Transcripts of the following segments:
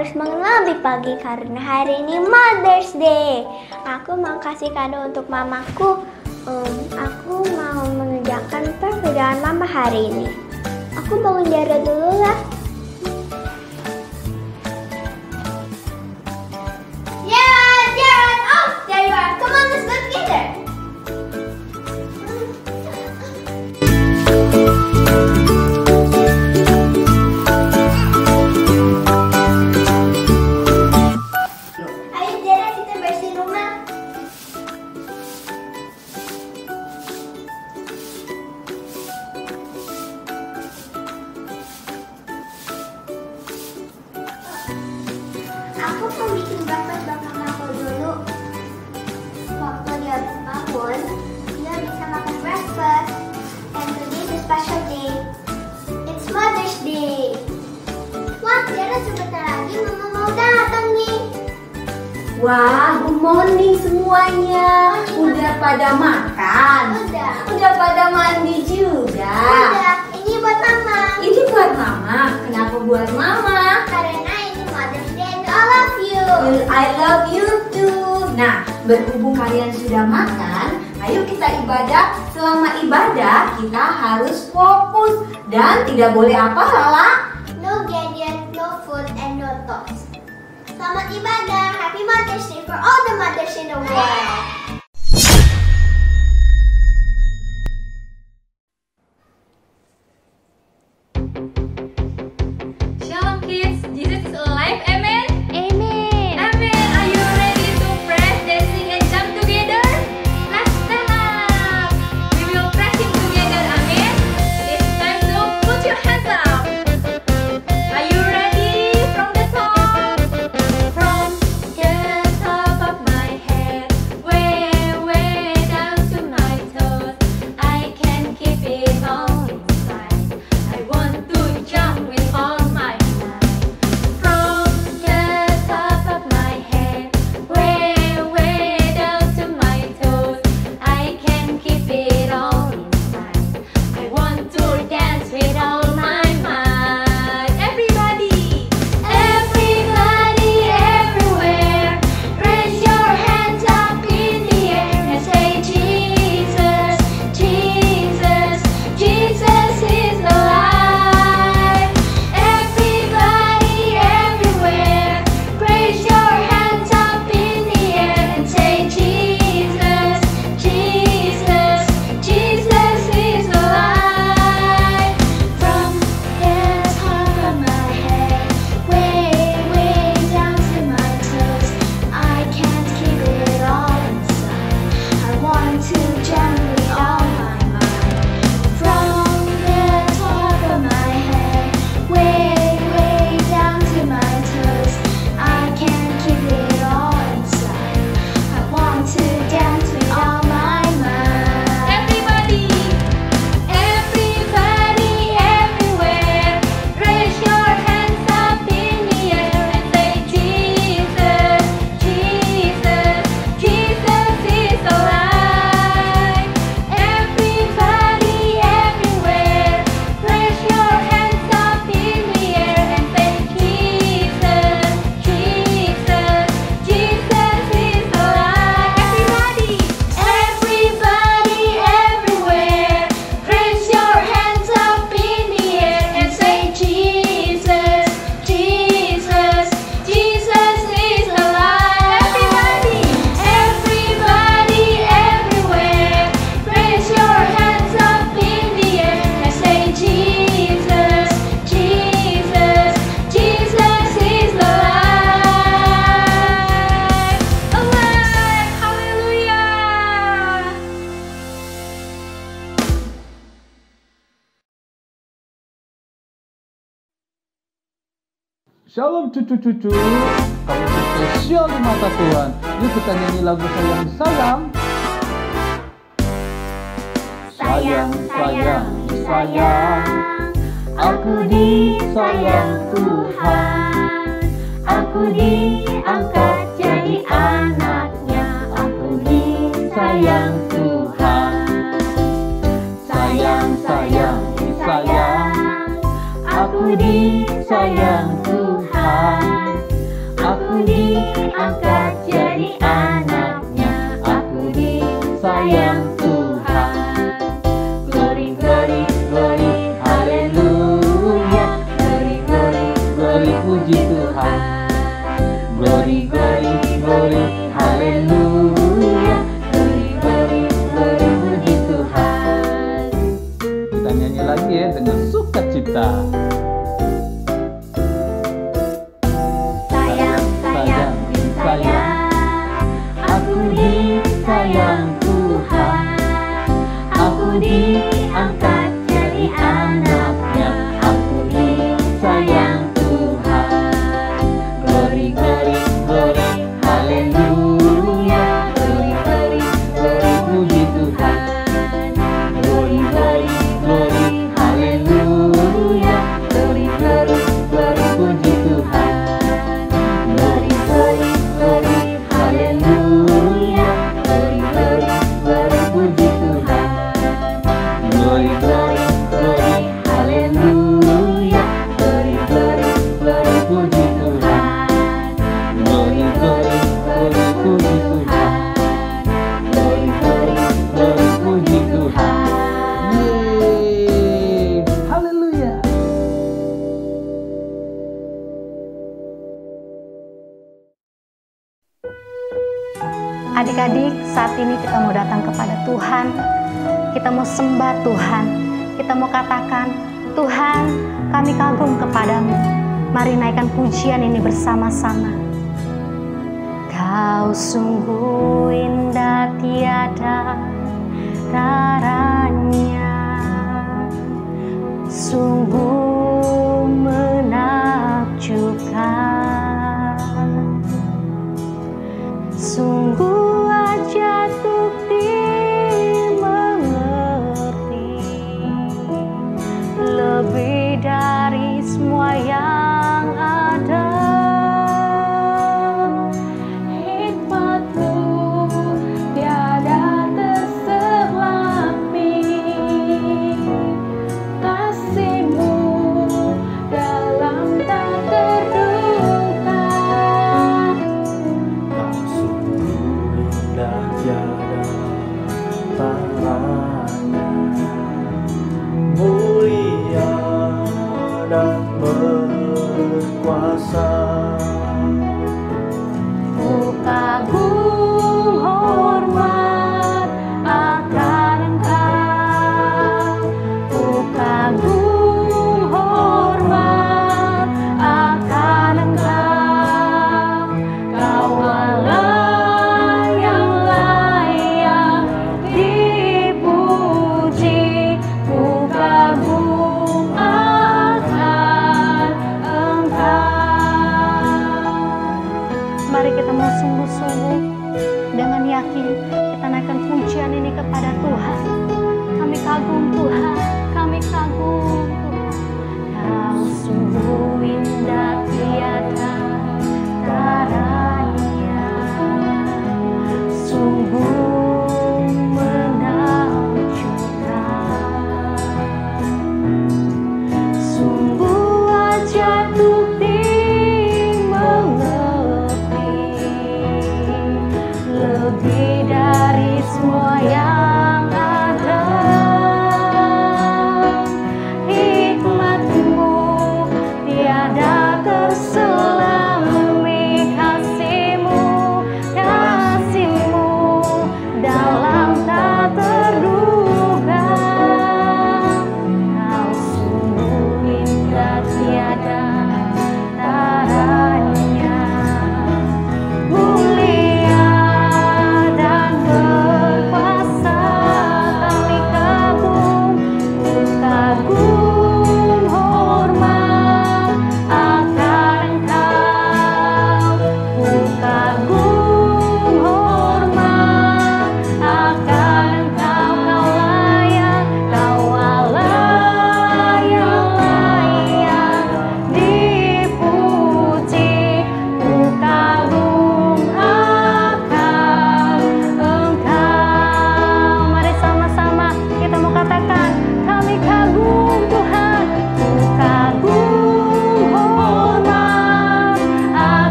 harus bangun lebih pagi karena hari ini Mother's Day. Aku mau kasih kado untuk mamaku. Aku mau mengerjakan pekerjaan mama hari ini. Aku bangun Jara dulu lah. Aku mau bikin breakfast buat mamaku dulu. Waktu dia bangun, dia bisa makan breakfast. And today is a special day. It's Mother's Day. Wah, Tiara sebentar lagi mama mau datang nih. Wah, good morning semuanya. Udah pada makan? Udah pada mandi juga? Udah, ini buat mama. Ini buat mama. Kenapa buat mama? Karena ini Mother's Day and I love you. I love you too. Nah, berhubung kalian sudah makan, ayo kita ibadah. Selama ibadah, kita harus fokus dan tidak boleh apa, Lala? No gadget, no food, and no toys. Selamat ibadah. Happy Mother's Day for all the mothers in the world. Shalom kids, Jesus is alive, amen? Amen. Amen. Are you ready to praise, dancing, and jump together? Let's stand up. We will praise Him together, amen? It's time to put your hands up. Are you ready? From the top. From the top of my head, way, way down to my toes. I can't keep it all inside. I want to jump with all my might. From the top of my head, way, way down to my toes. I can't keep it all inside. I want to dance with all my might. Everybody, everybody, everywhere, raise your hands up in the air and say Jesus, Jesus, Jesus is alive. Everybody, everywhere, raise your hands up in the air and say Jesus, Jesus, Jesus is alive. From the top of my head, way, way down to my toes, I can't keep it all inside. I want to jump with all my might. From the top of my head, way, way down to my toes, I can't keep it all inside. I want to dance with all my might. Everybody, everybody, everywhere, raise your hands up in the air and say Jesus, Jesus, Jesus is alive. Everybody, everywhere, raise your hands up in the air and say Jesus, Jesus, Jesus is alive. Everybody, everybody, everywhere, raise your hands up in the air and say Jesus, Jesus, Jesus is alive. Everybody, everybody, everywhere, raise your hands up in the air and say Jesus, Jesus, Jesus is alive. Alive, hallelujah. Shalom cucu-cucu, kamu spesial di mata Tuhan. Yuk kita nyanyi lagu sayang-sayang. Sayang, sayang, sayang, aku disayang Tuhan. Aku diangkat jadi anaknya. Aku disayang Tuhan. Sayang, sayang, sayang, aku disayang Tuhan. angkat jadi anaknya. Aku disayang Tuhan. Glory, glory, glory, haleluya. Glory, glory, glory, puji Tuhan. Glory, glory, glory, haleluya. Glory, glory, glory, puji Tuhan. Kita nyanyi lagi ya dengan sukacita. Sayang, sayang, sayang, aku disayang Tuhan. Aku diangkat jadi anaknya. Aku disayang Tuhan. Glory, glory, glory, haleluya. Glory, glory, glory, puji Tuhan. Glory, glory, glory, haleluya. Glory, glory, glory, puji Tuhan. Glory, glory, glory, haleluya. Glory, glory, glory, puji Tuhan. Glory, glory, glory, haleluya. Glory, glory, glory, puji Tuhan. Glory, glory, glory, puji Tuhan. Glory, glory, glory, puji Tuhan. Yeay, haleluya. Adik-adik, saat ini kita mau datang kepada Tuhan. Kita mau sembah Tuhan. Kita mau katakan, Tuhan, kami kagum kepadamu. Mari naikkan pujian ini bersama-sama. Kau sungguh indah tiada taranya, sungguh menakjubkan, sungguh aja tuh dimengerti, lebih dari semua yang ada. Hikmat-Mu tiada terselami, kasih-Mu dalam tak terduga. Kau sungguh indah tiada taranya, mulia dan berkuasa. Ku kagum hormat akan Engkau. Ku kagum hormat akan Engkau. Kau Allah yang layak dipuji. Ku kagum akan Engkau. Mari kita mau sungguh-sungguh dengan yakin kita naikkan pujian ini kepada Tuhan. Kami kagum Tuhan, kami kagum Tuhan. Kau sungguh indah tiada taranya, sungguh menakjubkan, sungguh aja tuh dimengerti, lebih dari semua yang ada. Hikmat-Mu tiada terselami, kasih-Mu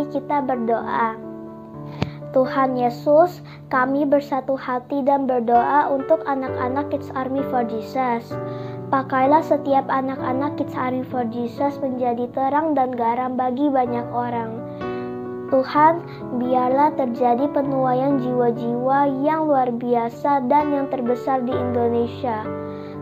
Mari kita berdoa. Tuhan Yesus, kami bersatu hati dan berdoa untuk anak-anak Kids Army for Jesus. Pakailah setiap anak-anak Kids Army for Jesus menjadi terang dan garam bagi banyak orang. Tuhan, biarlah terjadi penuaian jiwa-jiwa yang luar biasa dan yang terbesar di Indonesia.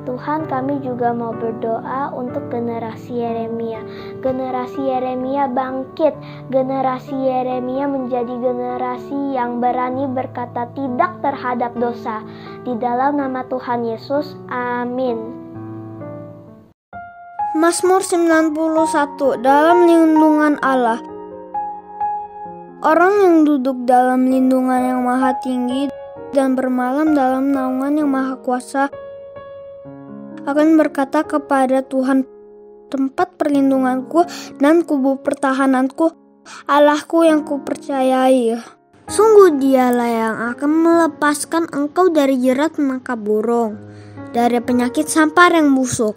Tuhan, kami juga mau berdoa untuk generasi Yeremia. Generasi Yeremia bangkit. Generasi Yeremia menjadi generasi yang berani berkata tidak terhadap dosa. Di dalam nama Tuhan Yesus, amin. Mazmur 91. Dalam lindungan Allah. Orang yang duduk dalam lindungan yang maha tinggi dan bermalam dalam naungan yang maha kuasa akan berkata kepada Tuhan, tempat perlindunganku dan kubu pertahananku, Allahku yang kupercayai. Sungguh dialah yang akan melepaskan engkau dari jerat menangkap burung, dari penyakit sampar yang busuk.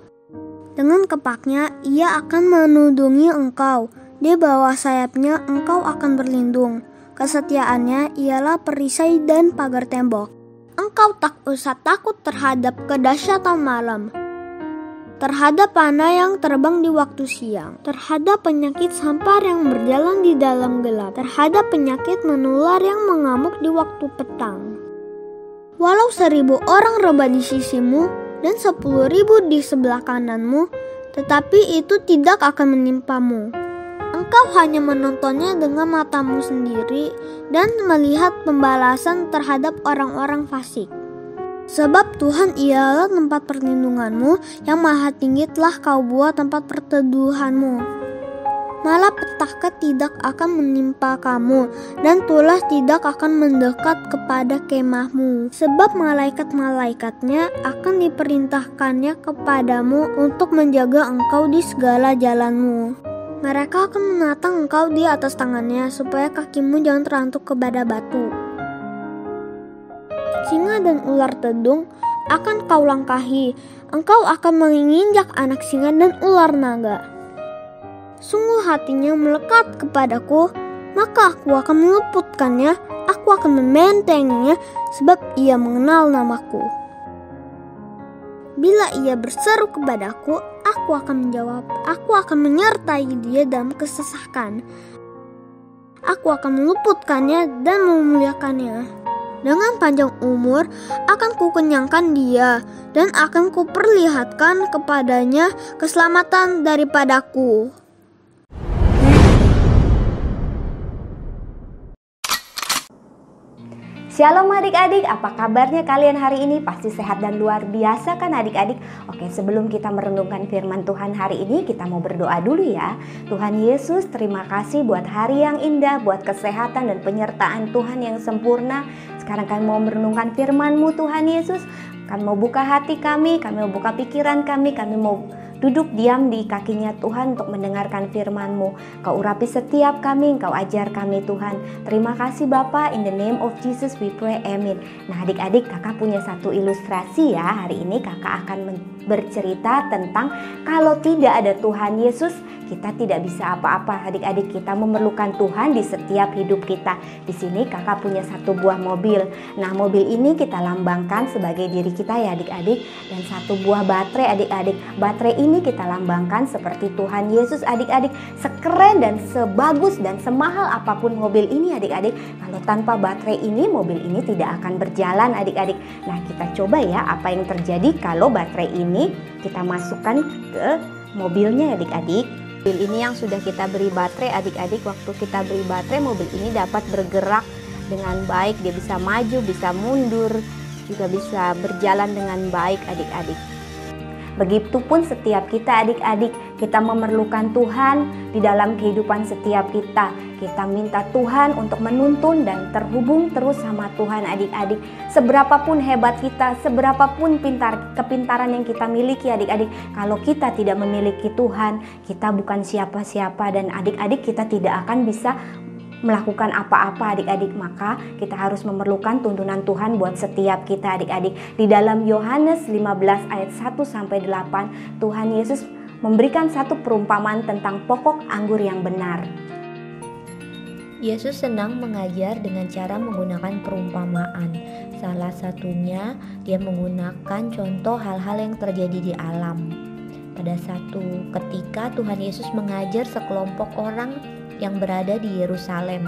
Dengan kepaknya ia akan menudungi engkau. Di bawah sayapnya engkau akan berlindung. Kesetiaannya ialah perisai dan pagar tembok. Engkau tak usah takut terhadap kedahsyatan malam, terhadap panah yang terbang di waktu siang, terhadap penyakit sampar yang berjalan di dalam gelap, terhadap penyakit menular yang mengamuk di waktu petang. Walau 1000 orang rebah di sisimu dan 10.000 di sebelah kananmu, tetapi itu tidak akan menimpamu. Engkau hanya menontonnya dengan matamu sendiri dan melihat pembalasan terhadap orang-orang fasik. Sebab Tuhan ialah tempat perlindunganmu, yang maha tinggi telah kau buat tempat perteduhanmu. Malapetaka tidak akan menimpa kamu, dan tulah tidak akan mendekat kepada kemahmu. Sebab malaikat-malaikatnya akan diperintahkannya kepadamu untuk menjaga engkau di segala jalanmu. Mereka akan menatang engkau di atas tangannya, supaya kakimu jangan terantuk kepada batu. Singa dan ular tedung akan kau langkahi. Engkau akan menginjak anak singa dan ular naga. Sungguh hatinya melekat kepadaku, maka aku akan meluputkannya. Aku akan membentenginya, sebab ia mengenal namaku. Bila ia berseru kepadaku, aku akan menjawab. Aku akan menyertai dia dalam kesesakan. Aku akan meluputkannya dan memuliakannya. Dengan panjang umur akan kukenyangkan dia, dan akan kuperlihatkan kepadanya keselamatan daripadaku. Shalom adik-adik, apa kabarnya kalian hari ini? Pasti sehat dan luar biasa kan adik-adik? Oke, sebelum kita merenungkan firman Tuhan hari ini, kita mau berdoa dulu ya. Tuhan Yesus, terima kasih buat hari yang indah, buat kesehatan dan penyertaan Tuhan yang sempurna. Sekarang kami mau merenungkan firman-Mu Tuhan Yesus. Kami mau buka hati kami mau buka pikiran kami mau duduk diam di kakinya Tuhan untuk mendengarkan firman-Mu. Kau urapi setiap kami, Kau ajar kami Tuhan. Terima kasih Bapa, in the name of Jesus we pray, amin. Nah adik-adik, kakak punya satu ilustrasi ya. Hari ini kakak akan bercerita tentang kalau tidak ada Tuhan Yesus, kita tidak bisa apa-apa. Adik-adik, kita memerlukan Tuhan di setiap hidup kita. Di sini kakak punya satu buah mobil. Nah mobil ini kita lambangkan sebagai diri kita ya adik-adik. Dan satu buah baterai adik-adik. Baterai ini kita lambangkan seperti Tuhan Yesus adik-adik. Sekeren dan sebagus dan semahal apapun mobil ini adik-adik, kalau tanpa baterai ini, mobil ini tidak akan berjalan adik-adik. Nah kita coba ya apa yang terjadi kalau baterai ini kita masukkan ke mobilnya adik-adik. Mobil ini yang sudah kita beri baterai adik-adik, waktu kita beri baterai mobil ini dapat bergerak dengan baik. Dia bisa maju, bisa mundur, juga bisa berjalan dengan baik adik-adik. Begitupun setiap kita adik-adik, kita memerlukan Tuhan di dalam kehidupan setiap kita. Kita minta Tuhan untuk menuntun dan terhubung terus sama Tuhan adik-adik. Seberapapun hebat kita, seberapapun kepintaran yang kita miliki adik-adik, kalau kita tidak memiliki Tuhan, kita bukan siapa-siapa dan adik-adik kita tidak akan bisa melakukan apa-apa adik-adik. Maka kita harus memerlukan tuntunan Tuhan buat setiap kita adik-adik. Di dalam Yohanes 15 ayat 1-8, Tuhan Yesus memberikan satu perumpamaan tentang pokok anggur yang benar. Yesus senang mengajar dengan cara menggunakan perumpamaan. Salah satunya dia menggunakan contoh hal-hal yang terjadi di alam. Pada satu ketika Tuhan Yesus mengajar sekelompok orang yang berada di Yerusalem.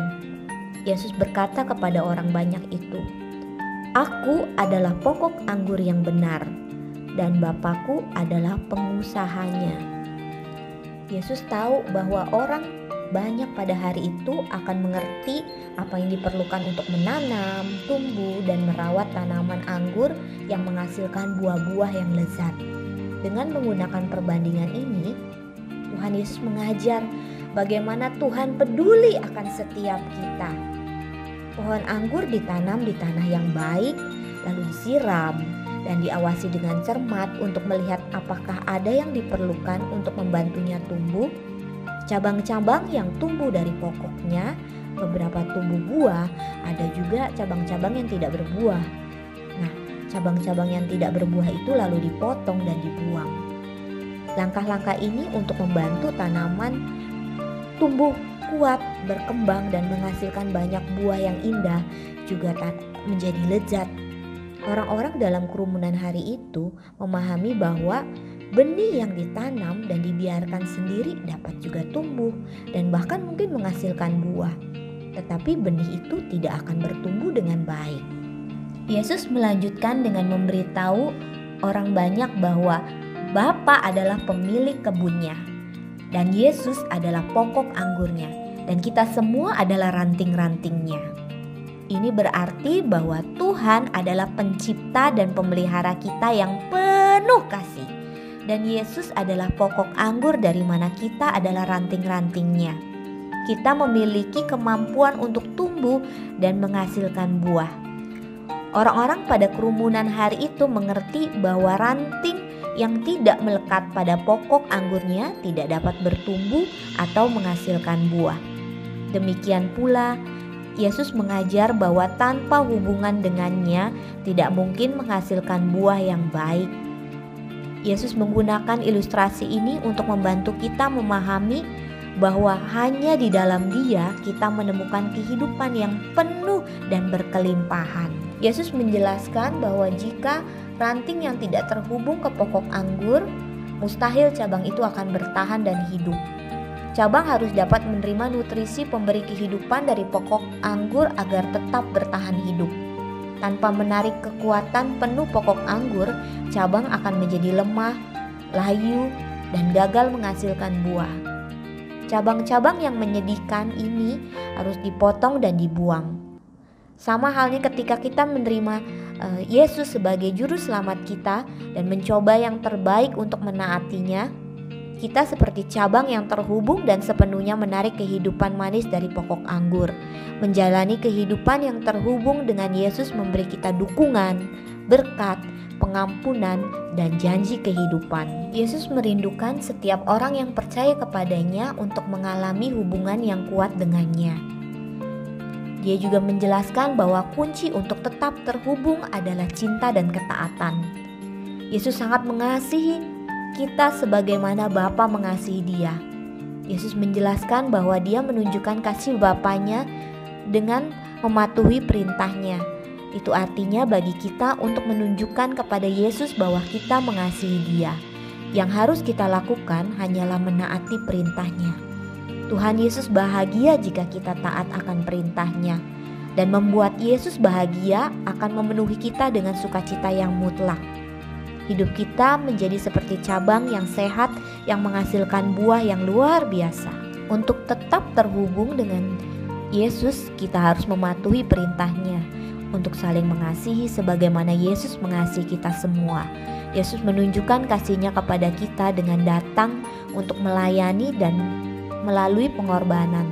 Yesus berkata kepada orang banyak itu, "Aku adalah pokok anggur yang benar, dan Bapakku adalah pengusahanya." Yesus tahu bahwa orang banyak pada hari itu akan mengerti apa yang diperlukan untuk menanam, tumbuh, dan merawat tanaman anggur yang menghasilkan buah-buah yang lezat. Dengan menggunakan perbandingan ini, Tuhan Yesus mengajar bagaimana Tuhan peduli akan setiap kita. Pohon anggur ditanam di tanah yang baik, lalu disiram dan diawasi dengan cermat untuk melihat apakah ada yang diperlukan untuk membantunya tumbuh. Cabang-cabang yang tumbuh dari pokoknya, beberapa tumbuh buah, ada juga cabang-cabang yang tidak berbuah. Nah, cabang-cabang yang tidak berbuah itu lalu dipotong dan dibuang. Langkah-langkah ini untuk membantu tanaman tumbuh kuat, berkembang, dan menghasilkan banyak buah yang indah, juga menjadi lezat. Orang-orang dalam kerumunan hari itu memahami bahwa benih yang ditanam dan dibiarkan sendiri dapat juga tumbuh dan bahkan mungkin menghasilkan buah. Tetapi benih itu tidak akan bertumbuh dengan baik. Yesus melanjutkan dengan memberitahu orang banyak bahwa Bapa adalah pemilik kebunnya dan Yesus adalah pokok anggurnya dan kita semua adalah ranting-rantingnya. Ini berarti bahwa Tuhan adalah pencipta dan pemelihara kita yang penuh kasih. Dan Yesus adalah pokok anggur dari mana kita adalah ranting-rantingnya. Kita memiliki kemampuan untuk tumbuh dan menghasilkan buah. Orang-orang pada kerumunan hari itu mengerti bahwa ranting yang tidak melekat pada pokok anggurnya tidak dapat bertumbuh atau menghasilkan buah. Demikian pula, Yesus mengajar bahwa tanpa hubungan dengannya tidak mungkin menghasilkan buah yang baik. Yesus menggunakan ilustrasi ini untuk membantu kita memahami bahwa hanya di dalam Dia kita menemukan kehidupan yang penuh dan berkelimpahan. Yesus menjelaskan bahwa jika ranting yang tidak terhubung ke pokok anggur, mustahil cabang itu akan bertahan dan hidup. Cabang harus dapat menerima nutrisi pemberi kehidupan dari pokok anggur agar tetap bertahan hidup. Tanpa menarik kekuatan penuh pokok anggur, cabang akan menjadi lemah, layu, dan gagal menghasilkan buah. Cabang-cabang yang menyedihkan ini harus dipotong dan dibuang. Sama halnya ketika kita menerima Yesus sebagai juru selamat kita dan mencoba yang terbaik untuk menaatinya, kita seperti cabang yang terhubung dan sepenuhnya menarik kehidupan manis dari pokok anggur. Menjalani kehidupan yang terhubung dengan Yesus memberi kita dukungan, berkat, pengampunan, dan janji kehidupan. Yesus merindukan setiap orang yang percaya kepadanya untuk mengalami hubungan yang kuat dengannya. Dia juga menjelaskan bahwa kunci untuk tetap terhubung adalah cinta dan ketaatan. Yesus sangat mengasihi kita sebagaimana Bapa mengasihi Dia. Yesus menjelaskan bahwa Dia menunjukkan kasih Bapanya dengan mematuhi perintahnya. Itu artinya bagi kita untuk menunjukkan kepada Yesus bahwa kita mengasihi Dia. Yang harus kita lakukan hanyalah menaati perintahnya. Tuhan Yesus bahagia jika kita taat akan perintahnya, dan membuat Yesus bahagia akan memenuhi kita dengan sukacita yang mutlak. Hidup kita menjadi seperti cabang yang sehat yang menghasilkan buah yang luar biasa. Untuk tetap terhubung dengan Yesus, kita harus mematuhi perintahnya untuk saling mengasihi sebagaimana Yesus mengasihi kita semua. Yesus menunjukkan kasih-Nya kepada kita dengan datang untuk melayani dan melalui pengorbanan.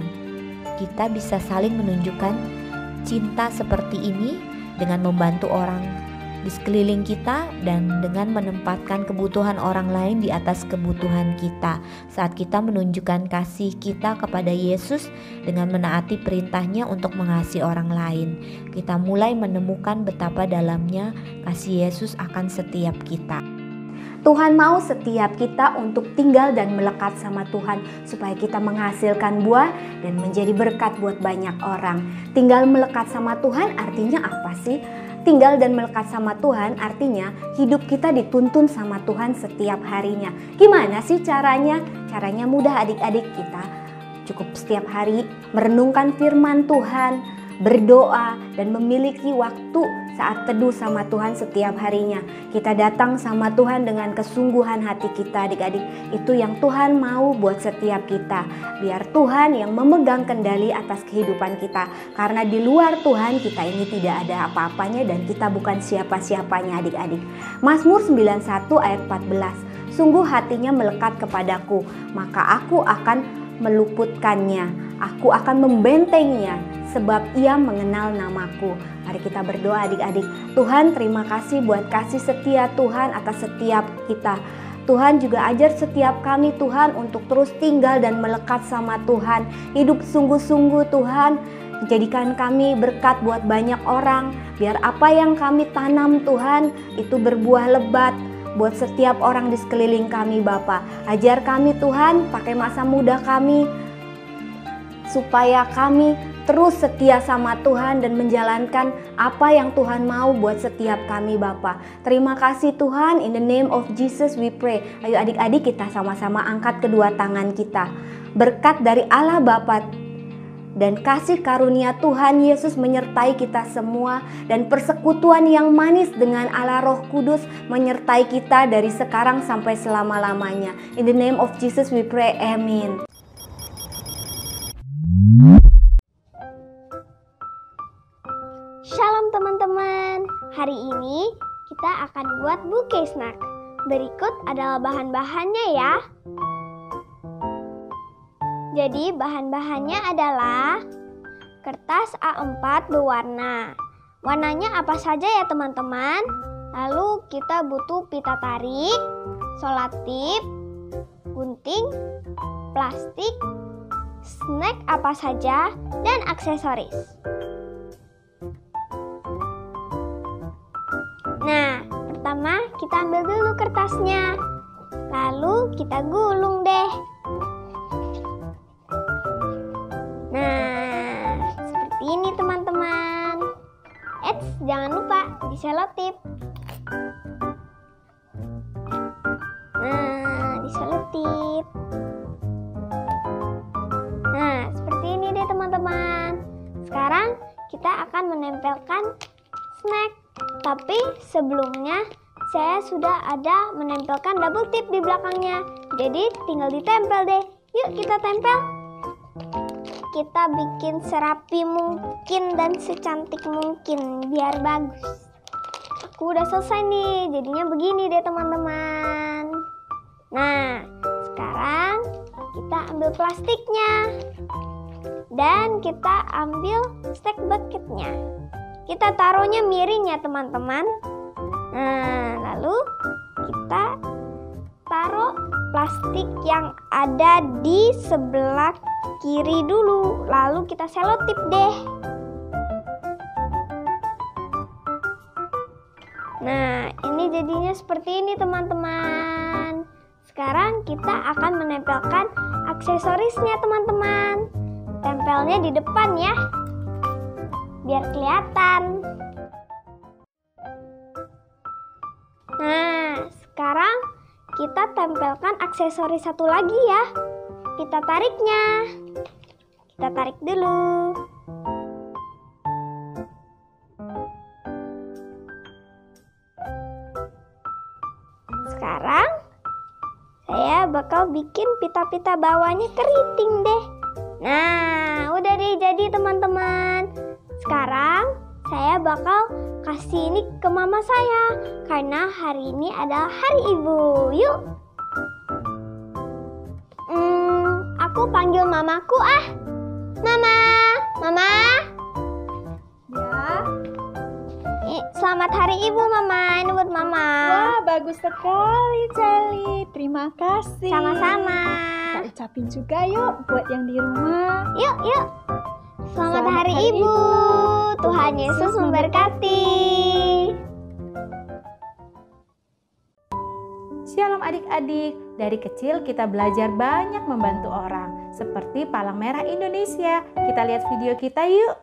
Kita bisa saling menunjukkan cinta seperti ini dengan membantu orang di sekeliling kita dan dengan menempatkan kebutuhan orang lain di atas kebutuhan kita. Saat kita menunjukkan kasih kita kepada Yesus dengan menaati perintahnya untuk mengasihi orang lain, kita mulai menemukan betapa dalamnya kasih Yesus akan setiap kita. Tuhan mau setiap kita untuk tinggal dan melekat sama Tuhan supaya kita menghasilkan buah dan menjadi berkat buat banyak orang. Tinggal melekat sama Tuhan artinya apa sih? Tinggal dan melekat sama Tuhan artinya hidup kita dituntun sama Tuhan setiap harinya. Gimana sih caranya? Caranya mudah adik-adik, kita cukup setiap hari merenungkan firman Tuhan, berdoa, dan memiliki waktu saat teduh sama Tuhan setiap harinya. Kita datang sama Tuhan dengan kesungguhan hati kita adik-adik. Itu yang Tuhan mau buat setiap kita. Biar Tuhan yang memegang kendali atas kehidupan kita. Karena di luar Tuhan kita ini tidak ada apa-apanya dan kita bukan siapa-siapanya adik-adik. Mazmur 91 ayat 14. Sungguh hatinya melekat kepadaku, maka aku akan meluputkannya, aku akan membentengnya, sebab ia mengenal namaku. Mari kita berdoa adik-adik. Tuhan, terima kasih buat kasih setia Tuhan atas setiap kita. Tuhan juga ajar setiap kami Tuhan untuk terus tinggal dan melekat sama Tuhan. Hidup sungguh-sungguh Tuhan, jadikan kami berkat buat banyak orang. Biar apa yang kami tanam Tuhan itu berbuah lebat buat setiap orang di sekeliling kami Bapa. Ajar kami Tuhan, pakai masa muda kami supaya kami terus setia sama Tuhan dan menjalankan apa yang Tuhan mau buat setiap kami Bapa. Terima kasih Tuhan, in the name of Jesus we pray. Ayo adik-adik kita sama-sama angkat kedua tangan kita. Berkat dari Allah Bapa dan kasih karunia Tuhan Yesus menyertai kita semua, dan persekutuan yang manis dengan Allah Roh Kudus menyertai kita dari sekarang sampai selama-lamanya. In the name of Jesus we pray, amin. Shalom teman-teman, hari ini kita akan buat bouquet snack. Berikut adalah bahan-bahannya ya. Jadi bahan-bahannya adalah kertas A4 berwarna. Warnanya apa saja ya teman-teman? Lalu kita butuh pita tarik, solatip, gunting, plastik, snack apa saja, dan aksesoris. Nah, pertama kita ambil dulu kertasnya. Lalu kita gulung deh. Nah, seperti ini teman-teman. Jangan lupa diselotip. Nah, diselotip. Nah, seperti ini deh teman-teman. Sekarang kita akan menempelkan snack. Tapi sebelumnya saya sudah ada menempelkan double tip di belakangnya. Jadi tinggal ditempel deh. Yuk kita tempel. Kita bikin serapi mungkin dan secantik mungkin biar bagus. Aku udah selesai nih, jadinya begini deh teman-teman. Nah, sekarang kita ambil plastiknya dan kita ambil snack bucketnya. Kita taruhnya miring ya teman-teman. Nah, lalu kita taruh plastik yang ada di sebelah kiri dulu, lalu kita selotip deh. Nah, ini jadinya seperti ini teman-teman. Sekarang kita akan menempelkan aksesorisnya teman-teman. Tempelnya di depan ya, biar kelihatan. Nah, sekarang kita tempelkan aksesoris satu lagi ya. Kita tariknya. Kita tarik dulu. Sekarang saya bakal bikin pita-pita bawahnya keriting deh. Nah, udah deh jadi teman-teman. Sekarang saya bakal kasih ini ke mama saya karena hari ini adalah hari ibu. Yuk. Aku panggil mamaku ah. Mama. Ya. Selamat hari ibu mama. Ini buat mama. Wah, bagus sekali Celi. Terima kasih. Sama-sama. Kita ucapin juga yuk buat yang di rumah. Yuk. Selamat hari ibu. Tuhan Yesus memberkati. adik-adik, dari kecil kita belajar banyak membantu orang, seperti Palang Merah Indonesia. Kita lihat video kita yuk.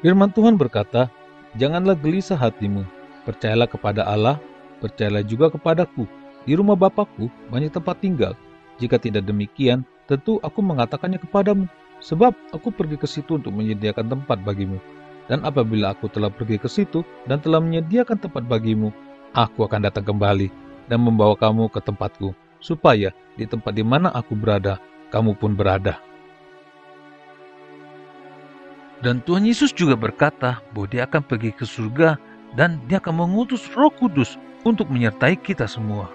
Firman Tuhan berkata, "Janganlah gelisah hatimu, percayalah kepada Allah, percayalah juga kepadaku. Di rumah Bapakku banyak tempat tinggal. Jika tidak demikian, tentu aku mengatakannya kepadamu, sebab aku pergi ke situ untuk menyediakan tempat bagimu. Dan apabila aku telah pergi ke situ dan telah menyediakan tempat bagimu, aku akan datang kembali dan membawa kamu ke tempatku, supaya di tempat di mana aku berada, kamu pun berada." Dan Tuhan Yesus juga berkata bahwa Dia akan pergi ke surga dan Dia akan mengutus Roh Kudus untuk menyertai kita semua.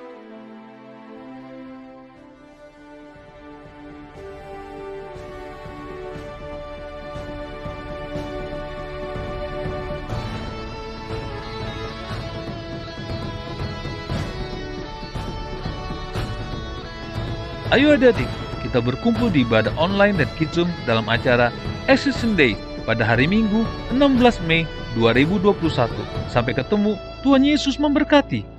Ayo adik-adik, kita berkumpul di ibadah online dan Kidsum dalam acara Ascension Day pada hari Minggu 16 Mei 2021. Sampai ketemu, Tuhan Yesus memberkati.